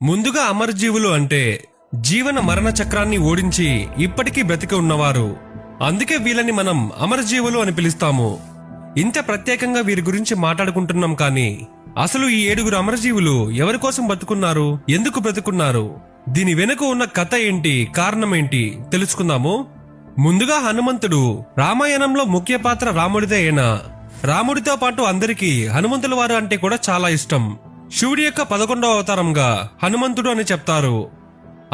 ముందుగా అమరజీవులు అంటే జీవన మరణ చక్రాన్ని ఓడించి ఇప్పటికీ బ్రతికి ఉన్నవారు. అందుకే వీళ్ళని మనం అమరజీవులు అని పిలుస్తాము. ఇంత ప్రత్యేకంగా వీరి గురించి మాట్లాడుకుంటున్నాం, కానీ అసలు ఈ 7 అమరజీవులు ఎవరి కోసం బతుకున్నారు, ఎందుకు బ్రతుకున్నారు, దీని వెనుక ఉన్న కథ ఏంటి, కారణం ఏంటి తెలుసుకుందాము. ముందుగా హనుమంతుడు రామాయణంలో ముఖ్య పాత్ర రాముడిదే. అయినా రాముడితో పాటు అందరికీ హనుమంతుల వారు అంటే కూడా చాలా ఇష్టం. శివుడి యొక్క 11వ అవతారంగా హనుమంతుడు అని చెప్తారు.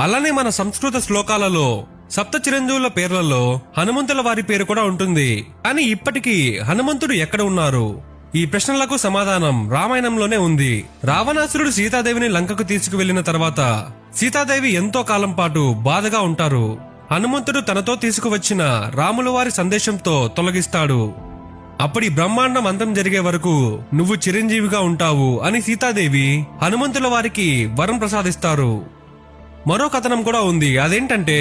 అలానే మన సంస్కృత శ్లోకాలలో సప్త చిరంజీవుల పేర్లలో హనుమంతుల వారి పేరు కూడా ఉంటుంది. కానీ ఇప్పటికీ హనుమంతుడు ఎక్కడ ఉన్నారు? ఈ ప్రశ్నలకు సమాధానం రామాయణంలోనే ఉంది. రావణాసురుడు సీతాదేవిని లంకకు తీసుకువెళ్లిన తర్వాత సీతాదేవి ఎంతో కాలం పాటు బాధగా ఉంటారు. హనుమంతుడు తనతో తీసుకువచ్చిన రాముల వారి సందేశంతో తొలగిస్తాడు. అప్పటి బ్రహ్మాండం అంతం జరిగే వరకు నువ్వు చిరంజీవిగా ఉంటావు అని సీతాదేవి హనుమంతుల వారికి వరం ప్రసాదిస్తారు. మరో కథనం కూడా ఉంది. అదేంటంటే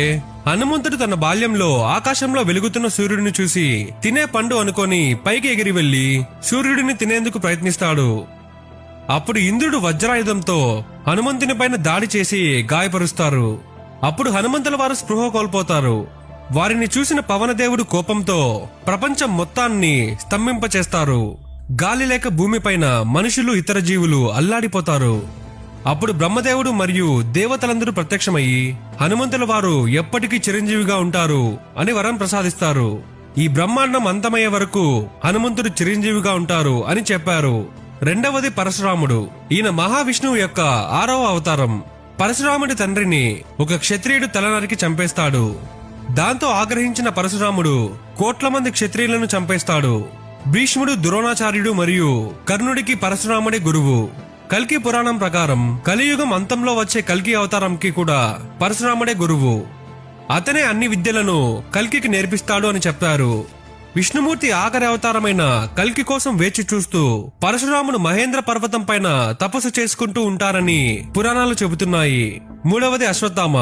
హనుమంతుడు తన బాల్యంలో ఆకాశంలో వెలుగుతున్న సూర్యుడిని చూసి తినే పండు అనుకొని పైకి ఎగిరి వెళ్లి సూర్యుడిని తినేందుకు ప్రయత్నిస్తాడు. అప్పుడు ఇంద్రుడు వజ్రాయుధంతో హనుమంతుని పైన దాడి చేసి గాయపరుస్తారు. అప్పుడు హనుమంతుల వారు స్పృహ కోల్పోతారు. వారిని చూసిన పవనదేవుడు కోపంతో ప్రపంచం మొత్తాన్ని స్తంభింపచేస్తారు. గాలి లేక భూమిపైన మనుషులు, ఇతర జీవులు అల్లాడిపోతారు. అప్పుడు బ్రహ్మదేవుడు మరియు దేవతలందరూ ప్రత్యక్షమయ్యి హనుమంతుల వారు ఎప్పటికీ చిరంజీవిగా ఉంటారు అని వరం ప్రసాదిస్తారు. ఈ బ్రహ్మాండం అంతమయ్యే వరకు హనుమంతుడు చిరంజీవిగా ఉంటారు అని చెప్పారు. రెండవది పరశురాముడు. ఈయన మహావిష్ణువు యొక్క 6వ అవతారం. పరశురాముడి తండ్రిని ఒక క్షత్రియుడు తలనరికి చంపేస్తాడు. దాంతో ఆగ్రహించిన పరశురాముడు కోట్ల మంది క్షత్రియులను చంపేస్తాడు. భీష్ముడు, ద్రోణాచార్యుడు మరియు కర్ణుడికి పరశురాముడే గురువు. కల్కి పురాణం ప్రకారం కలియుగం అంతంలో వచ్చే కల్కి అవతారంకి కూడా పరశురాముడే గురువు. అతనే అన్ని విద్యలను కల్కికి నేర్పిస్తాడు అని చెప్పారు. విష్ణుమూర్తి ఆఖరి అవతారమైన కల్కి కోసం వేచి చూస్తూ పరశురాముడు మహేంద్ర పర్వతం పైన తపస్సు చేసుకుంటూ ఉంటారని పురాణాలు చెబుతున్నాయి. మూడవది అశ్వత్థామ.